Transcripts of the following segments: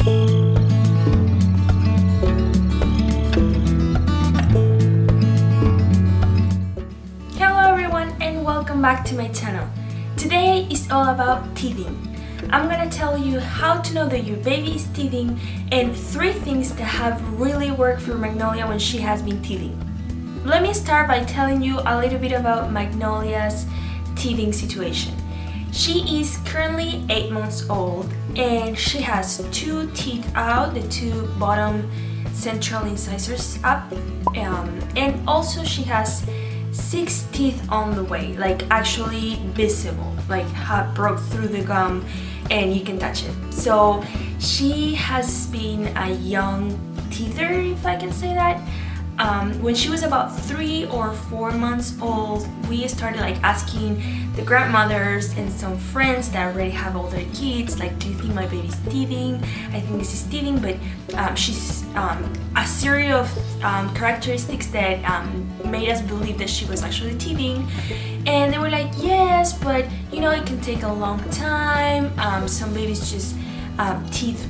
Hello everyone and welcome back to my channel. Today is all about teething. I'm gonna tell you how to know that your baby is teething and 3 things that have really worked for Magnolia when she has been teething. Let me start by telling you a little bit about Magnolia's teething situation. She is currently 8 months old and she has 2 teeth out, the 2 bottom central incisors up, and also she has 6 teeth on the way, like actually visible, like have broke through the gum and you can touch it. So she has been a young teether, if I can say that. When she was about 3 or 4 months old, we started like asking the grandmothers and some friends that already have older kids, like, do you think my baby's teething? I think this is teething, but she's a series of characteristics that made us believe that she was actually teething. And they were like, yes, but you know, it can take a long time. Some babies just teeth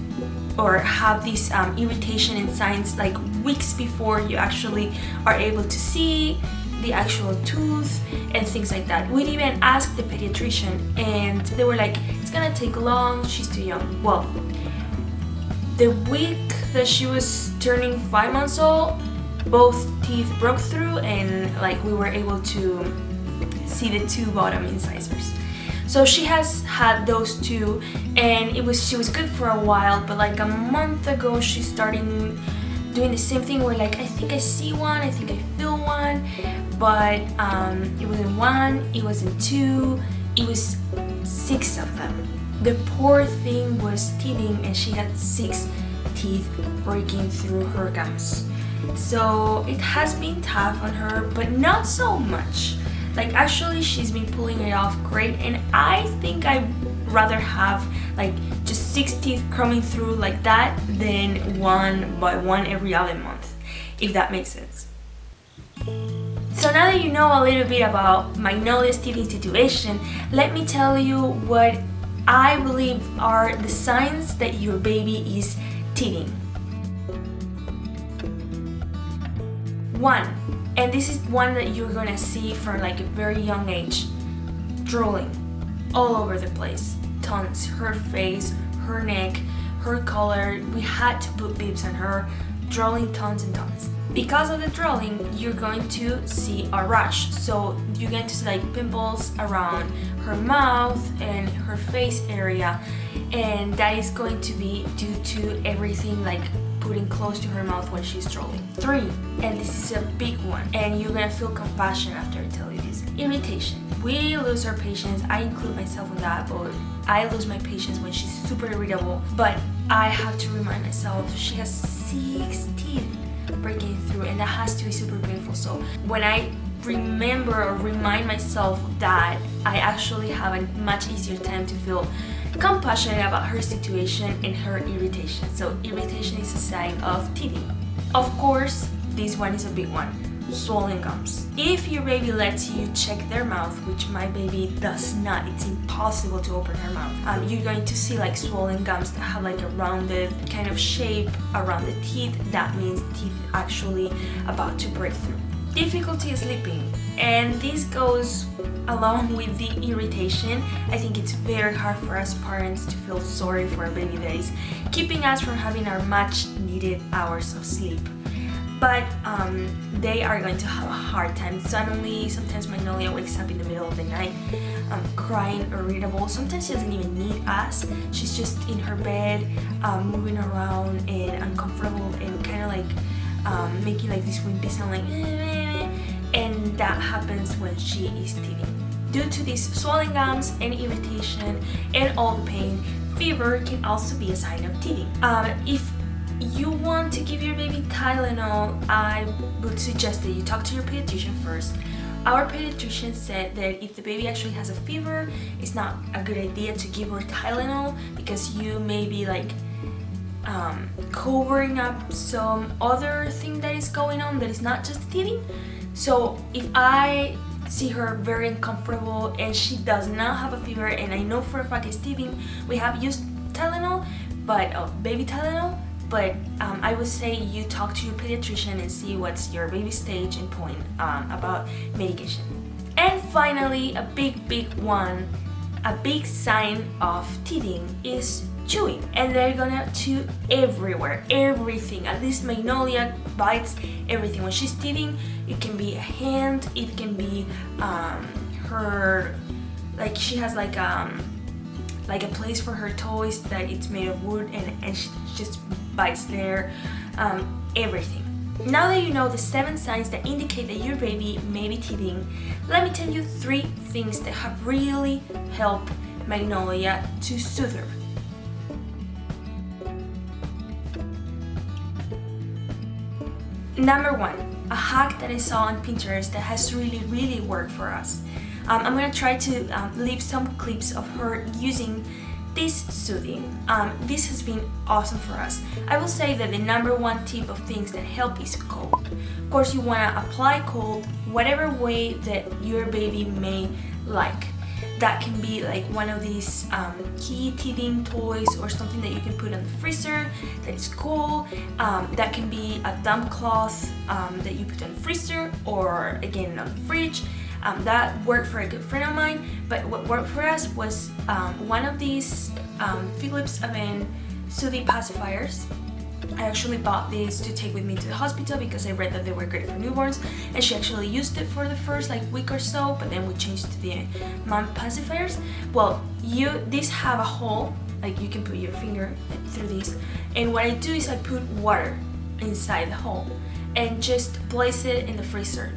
or have this irritation and signs like weeks before you actually are able to see the actual tooth and things like that. We'd even asked the pediatrician and they were like, it's gonna take long, she's too young. Well, the week that she was turning 5 months old, both teeth broke through and like we were able to see the 2 bottom incisors. So she has had those 2 and she was good for a while, but like a month ago she started doing the same thing where like, I think I see one, I think I feel one, but it wasn't 1, it wasn't 2, it was 6 of them. The poor thing was teething and she had 6 teeth breaking through her gums. So it has been tough on her, but not so much. Like actually she's been pulling it off great, and I think I'd rather have like just 6 teeth coming through like that than 1 by 1 every other month, if that makes sense. So now that you know a little bit about Magnolia's teething situation, let me tell you what I believe are the signs that your baby is teething. 1. And this is one that you're gonna see from like a very young age. Drooling all over the place. Tons. Her face, her neck, her collar. We had to put bibs on her. Drooling tons and tons. Because of the drooling, you're going to see a rash. So you're going to see like pimples around her mouth and her face area. And that is going to be due to everything like putting close to her mouth when she's drooling. 3, and this is a big one, and you're gonna feel compassion after I tell you this. Irritation. We lose our patience. I include myself in that, but I lose my patience when she's super irritable. But I have to remind myself she has 6 teeth breaking through, and that has to be super painful. So when I remember or remind myself that, I actually have a much easier time to feel compassionate about her situation and her irritation. So irritation is a sign of teething. Of course, this one is a big one. Swollen gums. If your baby lets you check their mouth, which my baby does not, it's impossible to open her mouth, you're going to see like swollen gums that have like a rounded kind of shape around the teeth. That means teeth actually about to break through. Difficulty sleeping, and this goes along with the irritation. I think it's very hard for us parents to feel sorry for a baby that is keeping us from having our much needed hours of sleep. But they are going to have a hard time. Suddenly, sometimes Magnolia wakes up in the middle of the night crying or irritable. Sometimes she doesn't even need us. She's just in her bed, moving around and uncomfortable and kind of like making like this wimpy sound like and that happens when she is teething. Due to these swollen gums and irritation and all the pain, fever can also be a sign of teething. If you want to give your baby Tylenol, I would suggest that you talk to your pediatrician first. Our pediatrician said that if the baby actually has a fever, it's not a good idea to give her Tylenol because you may be like covering up some other thing that is going on that is not just teething. So if I see her very uncomfortable and she does not have a fever and I know for a fact it's teething, we have used Tylenol, but baby Tylenol. But I would say you talk to your pediatrician and see what's your baby stage and point about medication. And finally, a big one, a big sign of teething is chewing, and they're gonna chew everywhere, everything. At least Magnolia bites everything. When she's teething, it can be a hand, it can be her, like she has like a place for her toys that it's made of wood, and she just bites there, everything. Now that you know the 7 signs that indicate that your baby may be teething, let me tell you 3 things that have really helped Magnolia to soothe her. Number 1, a hack that I saw on Pinterest that has really worked for us. I'm gonna try to leave some clips of her using this soothing. This has been awesome for us. I will say that the number 1 tip of things that help is cold. Of course, you wanna apply cold whatever way that your baby may like. That can be like one of these key teething toys or something that you can put in the freezer that is cool. That can be a damp cloth that you put in the freezer or again on the fridge. That worked for a good friend of mine, but what worked for us was one of these Philips Oven soothing pacifiers. I actually bought these to take with me to the hospital because I read that they were great for newborns, and she actually used it for the first week or so, but then we changed to the mom pacifiers. Well, these have a hole, like you can put your finger through these, and what I do is I put water inside the hole and just place it in the freezer.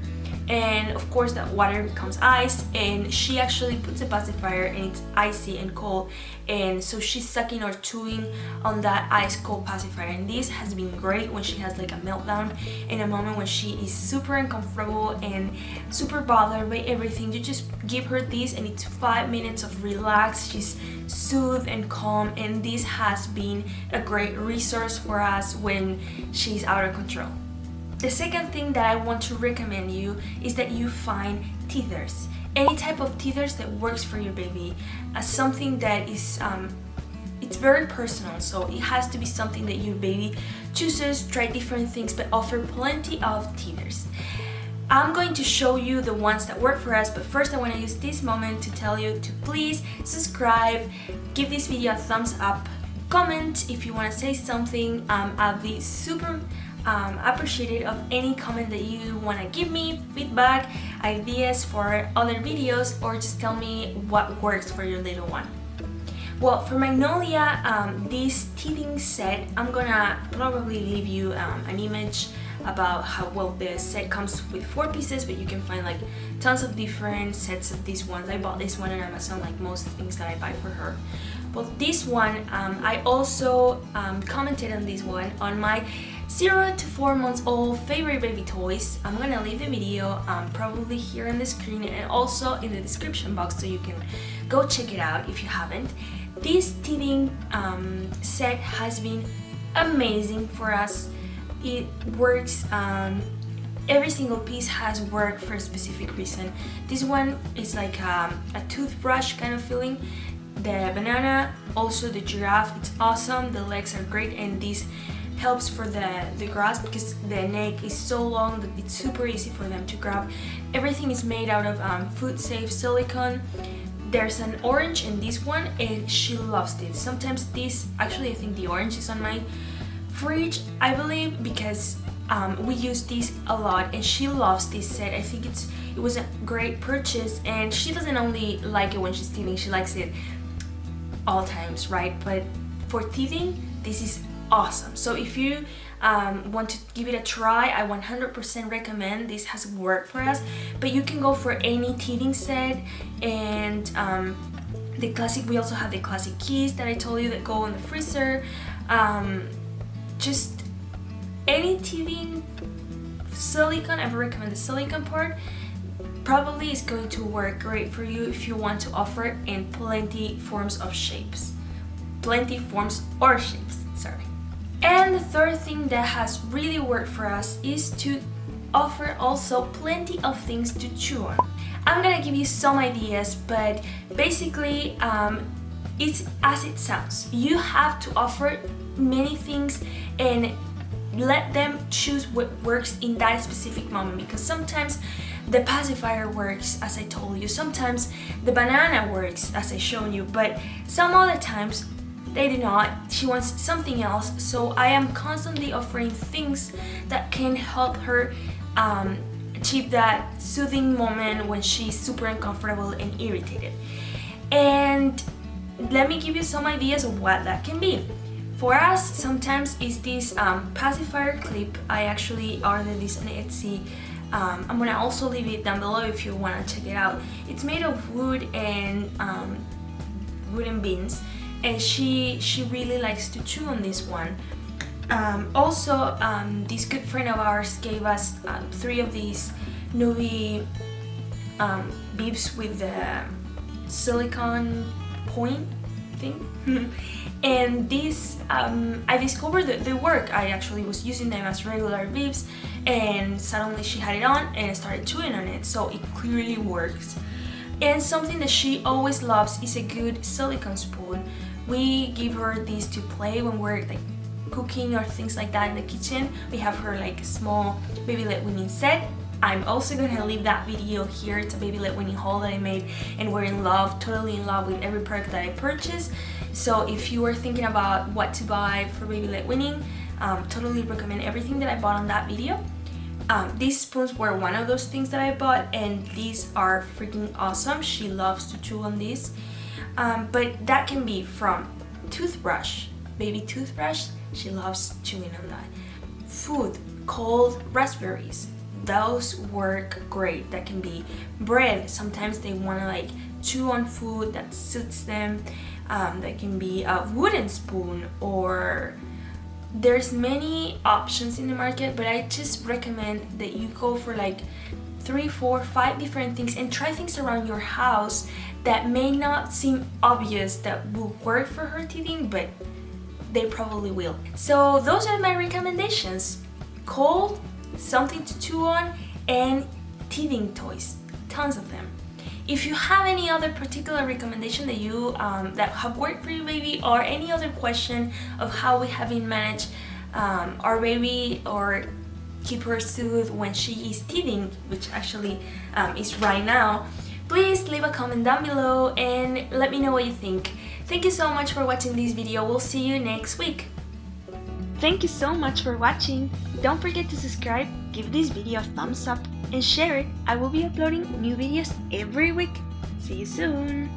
And of course that water becomes ice, and she actually puts a pacifier and it's icy and cold, and so she's sucking or chewing on that ice cold pacifier. And this has been great when she has like a meltdown, in a moment when she is super uncomfortable and super bothered by everything. You just give her this and it's 5 minutes of relax. She's soothed and calm, and this has been a great resource for us when she's out of control. The second thing that I want to recommend you is that you find teethers. Any type of teethers that works for your baby, as something that is it's very personal, so it has to be something that your baby chooses, try different things, but offer plenty of teethers. I'm going to show you the ones that work for us, but first I want to use this moment to tell you to please subscribe, give this video a thumbs up, comment if you want to say something. I'll be super appreciated of any comment that you want to give me, feedback, ideas for other videos, or just tell me what works for your little one. Well, for Magnolia, this teething set, I'm gonna probably leave you an image about how well the set comes with 4 pieces, but you can find like tons of different sets of these ones. I bought this one on Amazon, like most things that I buy for her. But this one, I also commented on this one on my 0 to 4 months old favorite baby toys. I'm gonna leave the video probably here on the screen and also in the description box, so you can go check it out if you haven't. This teething set has been amazing for us. It works, every single piece has worked for a specific reason. This one is like a toothbrush kind of feeling. The banana, also the giraffe, it's awesome. The legs are great, and this helps for the grasp because the neck is so long that it's super easy for them to grab. Everything is made out of food safe silicone. There's an orange in this one, and she loves this. Sometimes this, actually I think the orange is on my fridge, I believe, because we use this a lot, and she loves this set. I think it was a great purchase, and she doesn't only like it when she's teething, she likes it all times, right? But for teething, this is awesome. So if you want to give it a try, I 100% recommend. This has worked for us, but you can go for any teething set. And the classic, we also have the classic keys that I told you that go in the freezer. Just any teething silicone, I would recommend the silicone part. Probably is going to work great for you if you want to offer it in plenty forms of shapes. Plenty forms or shapes, sorry. And the third thing that has really worked for us is to offer also plenty of things to chew on. I'm gonna give you some ideas, but basically it's as it sounds. You have to offer many things and let them choose what works in that specific moment, because sometimes the pacifier works, as I told you, sometimes the banana works, as I shown you, but some other times they do not. She wants something else, so I am constantly offering things that can help her achieve that soothing moment when she's super uncomfortable and irritated. And let me give you some ideas of what that can be. For us, sometimes it's this pacifier clip. I actually ordered this on Etsy. I'm gonna also leave it down below if you wanna check it out. It's made of wood and wooden beans, and she really likes to chew on this one. Also, this good friend of ours gave us 3 of these Nuvi bibs with the silicone point thing. And these, I discovered that they work. I actually was using them as regular bibs, and suddenly she had it on and started chewing on it, so it clearly works. And something that she always loves is a good silicone spoon. We give her these to play when we're like cooking or things like that in the kitchen. We have her like a small baby led weaning set. I'm also gonna leave that video here. It's a baby led weaning haul that I made, and we're in love, totally in love with every product that I purchased. So if you are thinking about what to buy for baby led weaning, totally recommend everything that I bought on that video. These spoons were one of those things that I bought, and these are freaking awesome. She loves to chew on these. But that can be from toothbrush, baby toothbrush, she loves chewing on that. Food, cold raspberries, those work great. That can be bread. Sometimes they want to like chew on food that suits them. That can be a wooden spoon, or there's many options in the market, but I just recommend that you go for like 3, 4, 5 different things and try things around your house that may not seem obvious that will work for her teething, but they probably will. So those are my recommendations: cold, something to chew on, and teething toys, tons of them. If you have any other particular recommendation that you that have worked for you, baby, or any other question of how we have been managed our baby or keep her soothed when she is teething, which actually is right now, please leave a comment down below and let me know what you think. Thank you so much for watching this video. We'll see you next week. Thank you so much for watching. Don't forget to subscribe, give this video a thumbs up, and share it. I will be uploading new videos every week. See you soon!